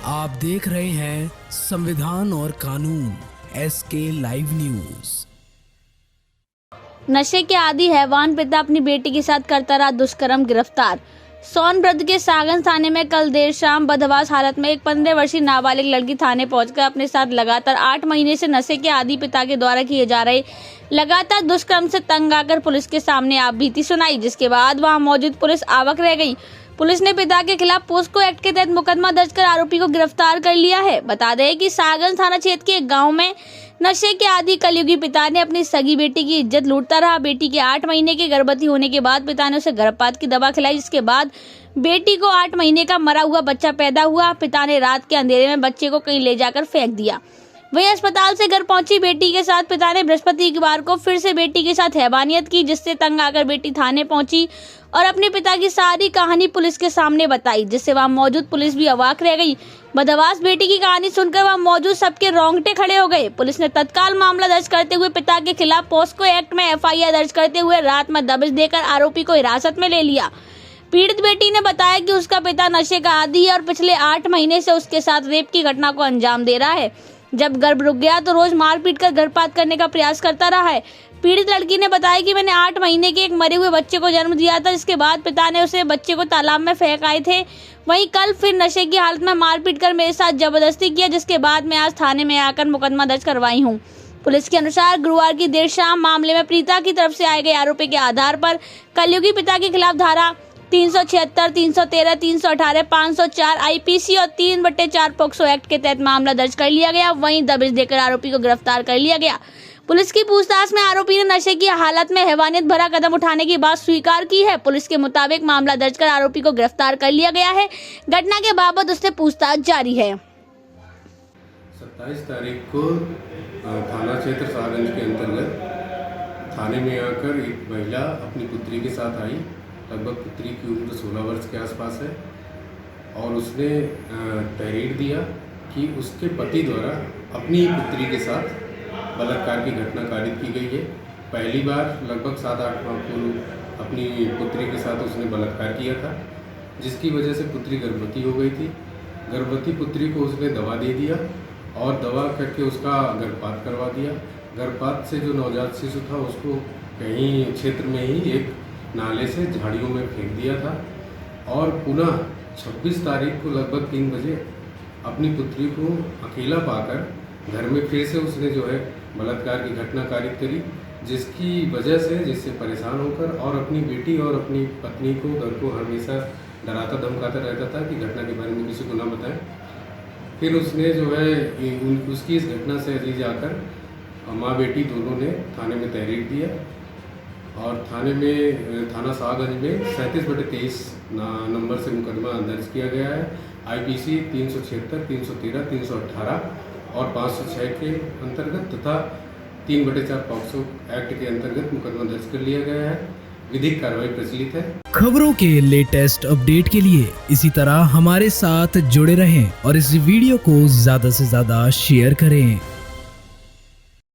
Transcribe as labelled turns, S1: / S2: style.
S1: आप देख रहे हैं संविधान और कानून SK लाइव न्यूज।
S2: नशे के आदी हैवान पिता अपनी बेटी के साथ करता रहा दुष्कर्म, गिरफ्तार। सोनभद्र के सागंज थाने में कल देर शाम बदहवास हालत में एक 15 वर्षीय नाबालिग लड़की थाने पहुंचकर अपने साथ लगातार 8 महीने से नशे के आदी पिता के द्वारा किए जा रहे लगातार दुष्कर्म से तंग आकर पुलिस के सामने आप बीती सुनाई, जिसके बाद वहां मौजूद पुलिस अवाक रह गई। पुलिस ने पिता के खिलाफ पोस्को एक्ट के तहत मुकदमा दर्ज कर आरोपी को गिरफ्तार कर लिया है। बता दें कि सागंज थाना क्षेत्र के एक गांव में नशे के आदी कलयुगी पिता ने अपनी सगी बेटी की इज्जत लूटता रहा। बेटी के 8 महीने के गर्भवती होने के बाद पिता ने उसे गर्भपात की दवा खिलाई, जिसके बाद बेटी को 8 महीने का मरा हुआ बच्चा पैदा हुआ। पिता ने रात के अंधेरे में बच्चे को कहीं ले जाकर फेंक दिया। वहीं अस्पताल से घर पहुंची बेटी के साथ पिता ने बृहस्पतिवार को फिर से बेटी के साथ हैवानियत की, जिससे तंग आकर बेटी थाने पहुंची और अपने पिता की सारी कहानी पुलिस के सामने बताई, जिससे वहां मौजूद पुलिस भी अवाक रह गई। बदहवास बेटी की कहानी सुनकर वहां मौजूद सबके रोंगटे खड़े हो गए। पुलिस ने तत्काल मामला दर्ज करते हुए पिता के खिलाफ पोस्को एक्ट में FIR दर्ज करते हुए रात में दबिश देकर आरोपी को हिरासत में ले लिया। पीड़ित बेटी ने बताया कि उसका पिता नशे का आदी है और पिछले 8 महीने से उसके साथ रेप की घटना को अंजाम दे रहा है। जब गर्भ रुक गया तो रोज मारपीट कर गर्भपात करने का प्रयास करता रहा है। पीड़ित लड़की ने बताया कि मैंने 8 महीने के एक मरे हुए बच्चे को जन्म दिया था, जिसके बाद पिता ने उसे बच्चे को तालाब में फेंक आए थे। वहीं कल फिर नशे की हालत में मारपीट कर मेरे साथ जबरदस्ती किया, जिसके बाद मैं आज थाने में आकर मुकदमा दर्ज करवाई हूँ। पुलिस के अनुसार गुरुवार की देर शाम मामले में पीड़िता की तरफ से आए गए आरोपी के आधार पर कलयुगी पिता के खिलाफ धारा 376, 313, 318, 504 IPC और 3/4 पोक्सो एक्ट के तहत मामला दर्ज कर लिया गया। वहीं दबिश देकर आरोपी को गिरफ्तार कर लिया गया। पुलिस की पूछताछ में आरोपी ने नशे की हालत में हैवानियत भरा कदम उठाने की बात स्वीकार की है। पुलिस के मुताबिक मामला दर्ज कर आरोपी को गिरफ्तार कर लिया गया है। घटना के बाबत उससे पूछताछ जारी है।
S3: 27 तारीख को थाना क्षेत्र सागंज के अंतर्गत थाने में आकर एक महिला अपनी पुत्री के साथ आई। लगभग पुत्री की उम्र 16 वर्ष के आसपास है और उसने तहरीर दिया कि उसके पति द्वारा अपनी ही पुत्री के साथ बलात्कार की घटना कारित की गई है। पहली बार लगभग 7-8 माह पूर्व अपनी पुत्री के साथ उसने बलात्कार किया था, जिसकी वजह से पुत्री गर्भवती हो गई थी। गर्भवती पुत्री को उसने दवा दे दिया और दवा करके उसका गर्भपात करवा दिया। गर्भपात से जो नवजात शिशु था उसको कहीं क्षेत्र में ही एक नाले से झाड़ियों में फेंक दिया था और पुनः 26 तारीख को लगभग 3 बजे अपनी पुत्री को अकेला पाकर घर में फिर से उसने जो है बलात्कार की घटना कारित करी, जिसकी वजह से जिससे परेशान होकर और अपनी बेटी और अपनी पत्नी को घर को हमेशा डराता धमकाता रहता था कि घटना के बारे में किसी को ना बताएं। फिर उसने जो है उसकी इस घटना से अजीज आकर माँ बेटी दोनों ने थाने में तहरीर दिया और थाना सागंज में 37/23 नंबर से मुकदमा दर्ज किया गया है। IPC 376, 313, 318 और 506 के अंतर्गत तथा 3/4 पॉक्सो एक्ट के अंतर्गत मुकदमा दर्ज कर लिया गया है। विधिक कार्रवाई प्रचलित है।
S1: खबरों के लेटेस्ट अपडेट के लिए इसी तरह हमारे साथ जुड़े रहें और इस वीडियो को ज्यादा से ज्यादा शेयर करें।